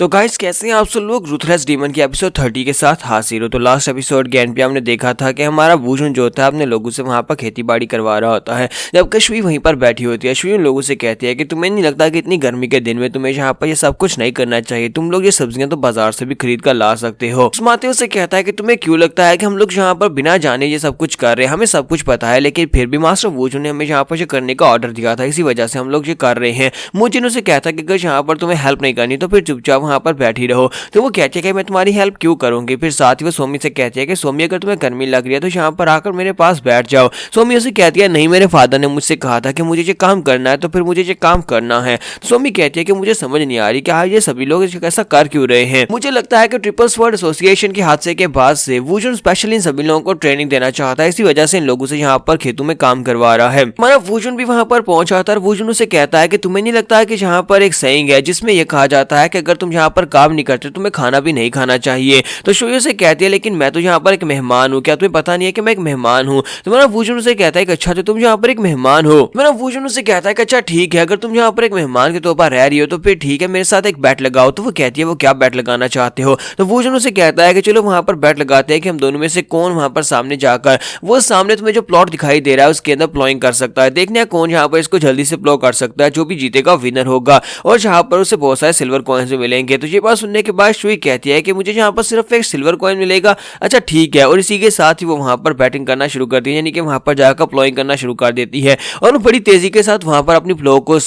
तो गाइस कैसे हैं आप सब लोग। रूथलेस डीमन के एपिसोड 30 के साथ हाजिर हो। तो लास्ट एपिसोड के एंड पे हमने देखा था कि हमारा वुजन जो होता है अपने लोगों से वहां पर खेती बाड़ी करवा रहा होता है, जबकि श्वी वहीं पर बैठी होती है। श्वी उन लोगों से कहती है कि तुम्हें नहीं लगता कि इतनी गर्मी के दिन में तुम्हें यहाँ पर ये सब कुछ नहीं करना चाहिए, तुम लोग ये सब्जियां तो बाजार से भी खरीद कर ला सकते हो। उस्माते उसे कहता है कि तुम्हें क्यों लगता है कि हम लोग यहाँ पर बिना जाने ये सब कुछ कर रहे हैं, हमें सब कुछ पता है, लेकिन फिर भी मास्टर वुजन ने हमें यहाँ पर करने का ऑर्डर दिया था, इसी वजह से हम लोग ये कर रहे हैं। मुजिन उसे कहता है कि अगर यहाँ पर तुम्हें हेल्प नहीं करनी तो फिर चुपचाप वहां पर बैठी रहो। तो वो कहती है कि मैं तुम्हारी हेल्प क्यों करूंगी। फिर साथ ही वो सोमी से कहती है कि सोमी अगर तुम्हें गर्मी लग रही है तो यहाँ पर आकर मेरे पास बैठ जाओ। सोमी उसे कहती है नहीं, मेरे फादर ने मुझसे कहा था कि मुझे ये काम करना है तो फिर मुझे ये काम करना है। तो सोमी कहती है कि मुझे समझ नहीं आ रही कि ये सभी लोग ऐसा कर क्यों रहे हैं। मुझे लगता है कि ट्रिपल स्वॉर्ड एसोसिएशन के हादसे के बाद से वुजन स्पेशली इन सभी लोगों को ट्रेनिंग देना चाहता है, इसी वजह से इन लोगों से यहाँ पर खेतों में काम करवा रहा है। हमारा वुजन भी वहां पर पहुंचा था और वुजन उसे कहता है कि तुम्हें नहीं लगता है कि यहाँ पर एक सेइंग है जिसमें यह कहा जाता है कि अगर तुम यहाँ पर काम नहीं करते तुम्हें खाना भी नहीं खाना चाहिए। तो शोयो से कहती है लेकिन मैं तो यहाँ पर एक मेहमान हूँ, क्या तुम्हें पता नहीं है कि मैं एक मेहमान हूँ। तुम्हारा वुजन उसे कहता है कि अच्छा तो तुम यहाँ पर एक मेहमान हो। तुम्हारा वुजन उसे कहता है कि अच्छा ठीक है, अगर तुम यहाँ पर एक मेहमान के तौर पर रह रही हो तो फिर ठीक है, मेरे साथ एक बैट लगाओ। तो वो कहती है वो क्या बैट लगाना चाहते हो। तो वुजन उसे कहता है कि चलो वहां पर बैट लगाते हैं कि हम दोनों में से कौन वहां पर सामने जाकर वो सामने तुम्हें जो प्लॉट दिखाई दे रहा है उसके अंदर प्लॉइंग कर सकता है। देखने हैं कौन यहाँ पर इसको जल्दी से प्लॉ कर सकता है, जो भी जीतेगा विनर होगा और जहाँ पर उसे बहुत सारे सिल्वर कॉइन्स भी मिलेंगे। तो ये बात सुनने के बाद शुई कहती है कि मुझे यहाँ पर सिर्फ एक सिल्वर कॉइन मिलेगा। अच्छा ठीक है, और इसी के साथ ही वो वहां पर बैटिंग करना शुरू करती है, यानी कि वहां पर जाकर प्लॉइंग करना शुरू कर देती है और वो बड़ी तेजी के साथ वहां पर अपनी प्लॉ को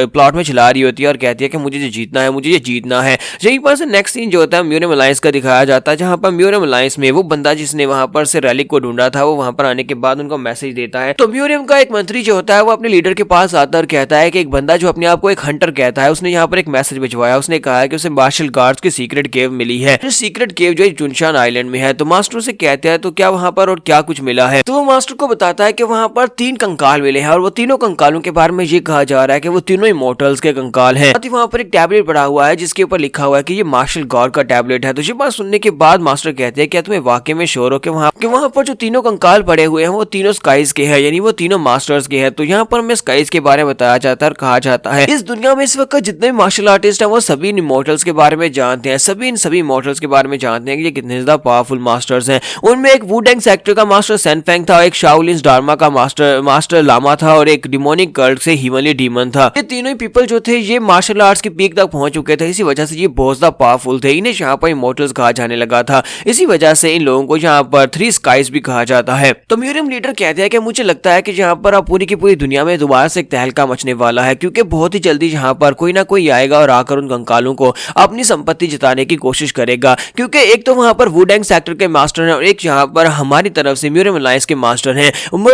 प्लॉट में चला रही होती है और कहती है कि मुझे ये जीतना है, मुझे ये जीतना है। यहीं पर से नेक्स्ट सीन जो होता है म्यूरियम अलायंस का दिखाया जाता है, जहां पर म्यूरियम अलायंस में वो बंदा जिसने वहां पर से रैलिक को ढूंढा था वो वहां पर आने के बाद उनको मैसेज देता है। तो म्यूरियम का एक मंत्री जो होता है वो अपने लीडर के पास आता और कहता है कि एक बंदा जो अपने आप को एक हंटर कहता है उसने यहाँ पर एक मैसेज भिजवाया। उसने कहा है कि उसे मार्शल गार्ड्स की सीक्रेट केव मिली है। सीक्रेट केव जो चुनशान आइलैंड में है। तो मास्टर से कहते हैं तो क्या वहां पर और क्या कुछ मिला है। तो वो मास्टर को बताता है कि वहां पर 3 कंकाल मिले हैं और वो तीनों कंकालों के बारे में ये कहा जा रहा है कि वो तीनों इमोर्टल्स के कंकाल हैं। वहां पर एक टैबलेट पड़ा हुआ है जिसके ऊपर लिखा हुआ है कि ये मार्शल गार्ड का टैबलेट है। तो ये बात सुनने के बाद मास्टर कहते हैं क्या तुम्हें वाकई में श्योर हो कि वहां पर जो तीनों कंकाल पड़े हुए हैं वो तीनों स्काइज के हैं, यानी वो तीनों मास्टर्स के हैं। तो यहाँ पर हमें स्काइज के बारे में बताया जाता है और कहा जाता है इस दुनिया में इस वक्त जितने भी मार्शल आर्टिस्ट हैं वो सभी इन इमोर्टल्स के बारे में जानते हैं, सभी इमोर्टल्स के बारे में जानते हैं कि ये कितने ज्यादा पावरफुल मास्टर्स हैं। उनमें एक वुडेंग सेक्टर का मास्टर सेनफेंग था, एक शाओलिन डार्मा का मास्टर लामा था और एक डिमोनिक कल्ट से हिमली डीमन था। ये तीनों ही पीपल जो थे ये मार्शल आर्ट्स की पीक तक पहुंच चुके थे, इसी वजह से ये बहुत ज्यादा पावरफुल थे। इन्हें यहाँ पर इमोर्टल्स कहा जाने लगा था, इसी वजह से इन लोगों को यहाँ पर 3 स्काइज भी कहा जाता है। तो म्यूरियम लीडर कहते हैं कि मुझे लगता है कि यहाँ पर अब पूरी की पूरी दुनिया में दोबारा से एक तहलका मचने वाला है, क्योंकि बहुत ही जल्दी यहाँ पर कोई ना कोई आएगा और आकर उन कंकालों को अपनी संपत्ति जताने की कोशिश करेगा। क्योंकि एक तो वहां पर वुडेंग सेक्टर के मास्टर हैं और एक यहाँ पर हमारी तरफ से म्यूरियम अलायंस के मास्टर हैं,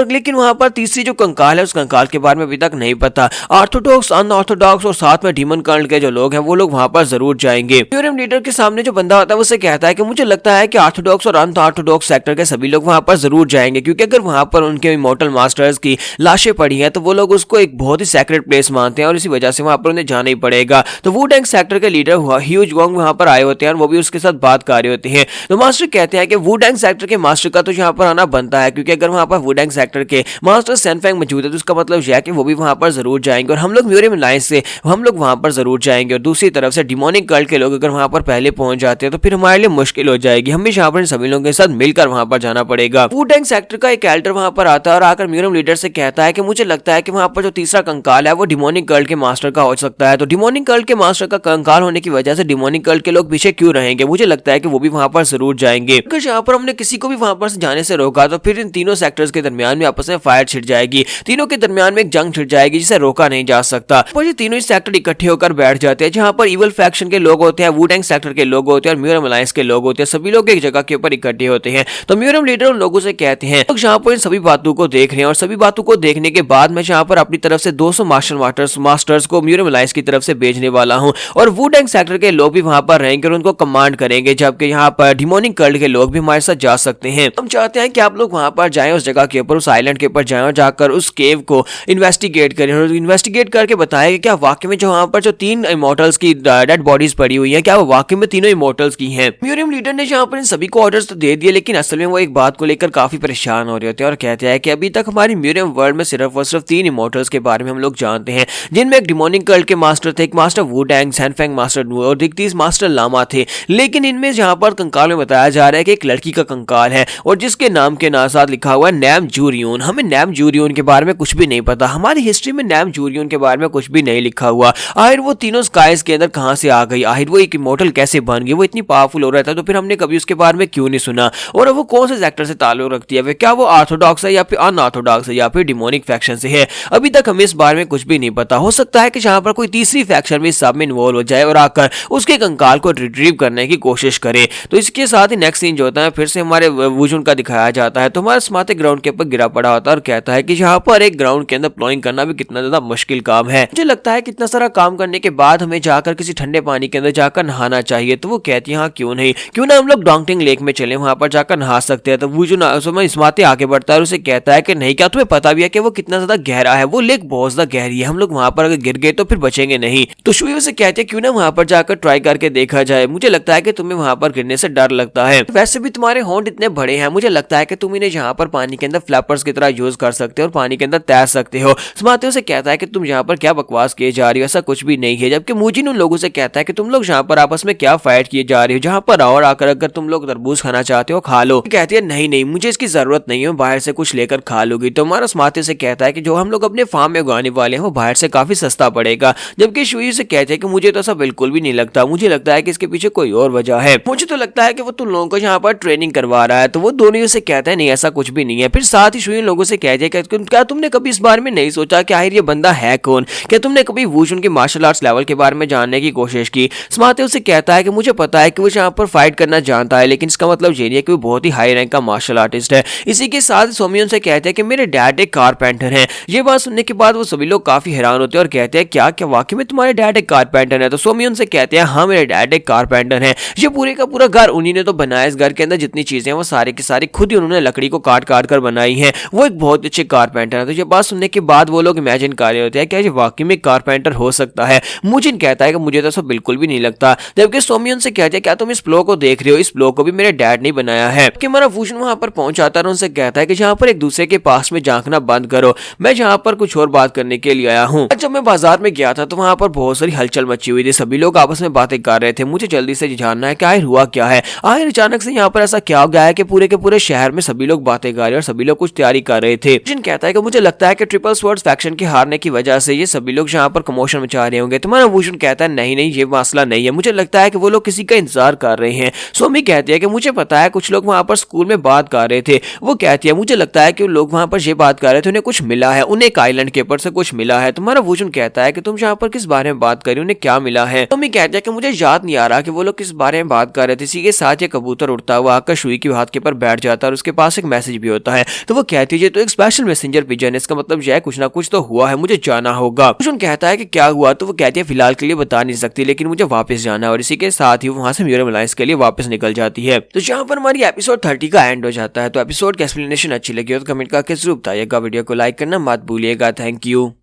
लेकिन वहां पर तीसरी जो कंकाल है उस कंकाल के बारे में अभी तक नहीं पता। ऑर्थोडॉक्स, अनऑर्थोडॉक्स और साथ में डीमन कल्ट के जो लोग हैं वो लोग वहां पर जरूर जाएंगे। म्यूरियम लीडर के सामने जो बंदा होता है उसे कहता है कि मुझे लगता है कि ऑर्थोडॉक्स और अनऑर्थोडॉक्स सेक्टर के सभी लोग वहां पर जरूर जाएंगे, क्योंकि अगर वहां पर उनके इमोर्टल मास्टर्स की लाशें पड़ी हैं तो वो लोग उसको एक बहुत ही सेक्रेट प्लेस मानते हैं और इसी वजह से वहां पर उन्हें जाना ही पड़ेगा। तो वुडेंग सेक्टर के लीडर ह्यूज वोंग वहां पर आए होते हैं और वो भी उसके साथ बात कर रहे होते हैं। तो मास्टर कहते हैं कि वुडेंग सेक्टर के मास्टर का तो यहाँ पर आना बनता है, क्योंकि अगर वहां पर वुडेंग सेक्टर के मास्टर सेनफेंग मौजूद है तो उसका मतलब यह है कि वो भी वहां पर जरूर जाएंगे और हम लोग म्यूरियम अलायंस से हम लोग वहां पर जरूर जाएंगे। और दूसरी तरफ से डिमोनिक कल्ट के लोग अगर वहां पर पहले पहुंच जाते हैं तो फिर हमारे लिए मुश्किल हो जाएगी, हमें यहाँ पर सभी लोगों के साथ मिलकर वहां पर जाना पड़ेगा। वुडेंग सेक्टर का एक एल्डर वहां पर आता है और आकर म्यूरियम लीडर से कहता है कि मुझे लगता है कि वहां पर जो तीसरा कंकाल है वो डिमोनिक कल्ट के मास्टर का हो सकता है। तो डिमोनिक कल्ट के मास्टर का कंकाल होने की वजह से डिमोनिक कल्ट के लोग पीछे क्यों रहेंगे, मुझे लगता है कि वो भी वहां पर जरूर जाएंगे। अगर यहाँ पर हमने किसी को भी वहां पर जाने से रोका तो फिर इन तीनों सेक्टर्स के दरमियान में आपस में फायर छिड़ जाएगी, तीनों के दरमियान में एक जंग छिड़ जाएगी जिसे रोका नहीं जा सकता। पर ये तीनों ही सेक्टर इकट्ठे होकर बैठ जाते हैं, जहां पर इवल फैक्शन के लोग होते हैं, वुडेंग सेक्टर के लोग होते हैं और म्यूरियम अलायंस के लोग होते हैं, सभी लोग एक जगह के ऊपर इकट्ठे होते हैं। तो म्यूरियम लीडर उन लोगों से कहते हैं लोग जहां पर इन सभी बातों को देख रहे हैं और सभी बातों को देखने के बाद मैं जहां पर अपनी तरफ से 200 मार्शल मास्टर्स को म्यूरियम अलायंस की तरफ से भेजने वाला हूं और वुडेंग सेक्टर के लोग भी वहां पर रहेंगे और उनको कमांड करेंगे, जबकि यहाँ पर डिमोनिक कल्ट के लोग भी हमारे साथ जा सकते हैं। हम चाहते हैं कि आप लोग वहां पर जाएं, उस जगह के ऊपर, उस आइलैंड के ऊपर जाएं और जाकर उस केव को इन्वेस्टिगेट करें और इन्वेस्टिगेट करके बताएं कि क्या वाकई में जो वहां पर जो 3 इमोर्टल्स की डेड बॉडीज पड़ी हुई है क्या वो वाकई में तीनों इमोर्टल्स की हैं। म्यूरियम लीडर ने यहाँ पर इन सभी को ऑर्डर्स तो दे दिए, लेकिन असल में वो एक बात को लेकर काफी परेशान हो रहे होते हैं और कहते हैं कि अभी तक हमारी म्यूरियम वर्ल्ड में सिर्फ और सिर्फ 3 इमोर्टल्स के बारे में हम लोग जानते हैं, जिनमें एक डिमोनिक कल्ट के मास्टर थे, एक मास्टर वुडेंग सेनफेंग मास्टर मास्टर नू और दिगतीस मास्टर लामा थे, लेकिन इनमें जहाँ पर कंकाल में बताया जा रहा है कि एक लड़की का कंकाल है और जिसके नाम के साथ लिखा हुआ है नैम जूरियन। हमें नैम जूरियन के बारे में कुछ भी नहीं पता, हमारी हिस्ट्री में नैम जूरियन के बारे में कुछ भी नहीं लिखा हुआ। आखिर वो तीनों स्काइज के अंदर कहां से आ गई, आखिर वो एक इमोर्टल कैसे बन गई, वो इतनी पावरफुल हो रहा था तो फिर हमने कभी उसके बारे में क्यों नहीं सुना, और वो कौन से सेक्टर से ताल्लुक रखती है, क्या वो ऑर्थोडॉक्स है या फिर अनऑर्थोडॉक्स है या फिर डिमोनिक फैक्शन से है। अभी तक हमें इस बारे में कुछ भी नहीं पता। हो सकता है कि जहां पर कोई तीसरी फैक्शन भी इस सब में इन्वॉल्व हो जाए और आकर उसके कंकाल को रिट्रीव करने की कोशिश करे। तो इसके साथ ही नेक्स्ट सीन जो होता है फिर से हमारे वुजुन का दिखाया जाता है। तो हमारा स्मार्ट ग्राउंड के ऊपर गिरा पड़ा होता है और कहता है कि यहाँ पर एक ग्राउंड के अंदर प्लॉइंग करना भी कितना ज्यादा मुश्किल काम है। मुझे लगता है कितना सारा काम करने के बाद हमें जाकर किसी ठंडे पानी के अंदर जाकर नहाना चाहिए। तो वो कहती है हाँ क्यों नहीं, क्यों ना हम लोग डोंगटिंग लेक में चले, वहां पर जाकर नहा सकते हैं। तो वुजुन स्मार्ट आगे बढ़ता है और उसे कहता है कि नहीं, क्या तुम्हें पता भी है कि वो कितना ज्यादा गहरा है, वो लेक बहुत ज्यादा गहरी है, हम लोग वहां पर अगर गिर गए तो फिर बचेंगे नहीं। तो शुई उसे कहते हैं क्यों ना वहां पर जाकर ट्राई करके देखा जाए, मुझे लगता है कि तुम्हें वहां पर गिरने से डर लगता है, वैसे भी तुम्हारे होंठ इतने बड़े हैं, मुझे लगता है कि तुम इन्हें यहाँ पर पानी के अंदर फ्लैपर्स की तरह यूज कर सकते हो और पानी के अंदर तैर सकते हो। स्मार्ट उसे कहता है कि तुम यहाँ पर क्या बकवास किए जा रही हो, ऐसा कुछ भी नहीं है। जबकि मुजिन उन लोगों से कहता है कि तुम लोग यहाँ पर आपस में क्या फाइट किए जा रही हो, जहाँ पर और आकर अगर तुम लोग तरबूज खाना चाहते हो खा लो। कहती है नहीं नहीं मुझे इसकी जरूरत नहीं है, बाहर से कुछ लेकर खा लूंगी। तो हमारा स्मार्ट से कहता है कि जो हम लोग अपने फार्म में उगाने वाले हैं वो बाहर से काफी सस्ता पड़ेगा। जबकि शुई से कहते हैं कि मुझे तो ऐसा बिल्कुल भी नहीं लगता, मुझे लगता है कि इसके पीछे कोई और वजह है, मुझे तो लगता है कि वो तुम लोगों को यहाँ पर ट्रेनिंग करवा रहा है। तो वो दोनों से कहते हैं नहीं ऐसा कुछ भी नहीं है। फिर साथ ही शुई लोगों से कहते हैं कि क्या तुमने कभी इस बारे में नहीं सोचा कि आखिर ये बंदा है कौन, क्या तुमने कभी वुशुन के मार्शल आर्ट्स लेवल के बारे में जानने की कोशिश की। स्मार्ट उसे कहता है कि मुझे पता है कि वो यहाँ पर फाइट करना जानता है, लेकिन इसका मतलब ये नहीं है कि वो बहुत ही हाई रैंक का मार्शल आर्टिस्ट है। इसी के साथ सोमियोन से कहते हैं कि मेरे डैड एक कारपेंटर हैं। ये बात सुनने के बाद वो सभी लोग काफी हैरान होते हैं और कहते हैं क्या क्या वाकई में तुम्हारे डैड एक कारपेंटर है। तो सोमियोन से कहते हैं हाँ मेरे डैड एक कारपेंटर है, ये पूरे का पूरा घर उन्हीं ने तो बनाया, इस घर के अंदर जितनी चीजें हैं वो सारी की सारी खुद ही उन्होंने लकड़ी को काट काट कर बनाई है, वो एक बहुत अच्छे कारपेंटर है। तो ये बात सुनने के बाद वो लोग इमेजिन कर रहे होते हैं क्या ये वाकई में कारपेंटर हो सकता है। मुजिन कहता है कि मुझे तो सब बिल्कुल भी नहीं लगता। जबकि सोमियोन से कहते हैं क्या तुम इस ब्लॉक को देख रहे हो, इस ब्लॉक को भी मेरे डैड ने बनाया है। कि हमारा वुशन वहां पर पहुंचाता है और उनसे कहता है कि जहां पर एक दूसरे के पास में झांकना बंद करो, मैं जहां पर कुछ और बात करने के लिए आया हूँ। जब मैं बाजार में गया था तो वहां पर बहुत सारी हलचल मची हुई थी, सभी लोग आपस में बातें कर रहे थे, मुझे जल्दी से जानना है कि आखिर हुआ क्या है, आखिर अचानक से यहाँ पर ऐसा क्या हो गया है कि पूरे के पूरे शहर में सभी लोग बातें कर रहे हैं और सभी लोग कुछ तैयारी कर रहे थे। जिन कहता है कि मुझे लगता है कि ट्रिपल स्वॉर्ड फैक्शन के हारने की वजह से ये सभी लोग यहाँ पर कमोशन मचा रहे होंगे। तुम्हारा वुशन कहता है नहीं नहीं ये मसला नहीं है, मुझे लगता है कि वो लोग किसी का इंतजार कर रहे हैं। सोमी कहती है कि मुझे पता है कुछ लोग वहां पर स्कूल में बात कर रहे थे, वो कहती है मुझे लगता है कि लोग वहां पर ये बात कर रहे थे उन्हें कुछ मिला है, उन्हें एक आइलैंड के ऊपर से कुछ मिला है। तुम्हारा वुशन कहता है कि तुम यहाँ पर किस बारे में बात कर रही हो, उन्हें क्या मिला है। सोमी कहती है कि मुझे याद नहीं आ रहा कि वो लोग किस बारे में बात कर रहे थे। इसी के साथ ये कबूतर उड़ता हुआ आकर शुई के हाथ के ऊपर बैठ जाता है और उसके पास एक मैसेज भी होता है। तो वो कहती है तो एक स्पेशल मैसेंजर पिजन है, इसका मतलब यह कुछ ना कुछ तो हुआ है, मुझे जाना होगा। वुशन कहता है कि क्या हुआ। तो वो कहती है फिलहाल के लिए बता नहीं सकती लेकिन मुझे वापस जाना है, और इसी के साथ ही वो वहां से म्यूरम अलायंस के लिए वापस निकल जाती है। तो यहाँ पर हमारी एपिसोड 30 का एंड हो जाता है। तो एपिसोड की एक्सप्लेनेशन अच्छी लगी हो तो कमेंट करके जरूर बताइएगा, वीडियो को लाइक करना मत भूलिएगा। Thank you.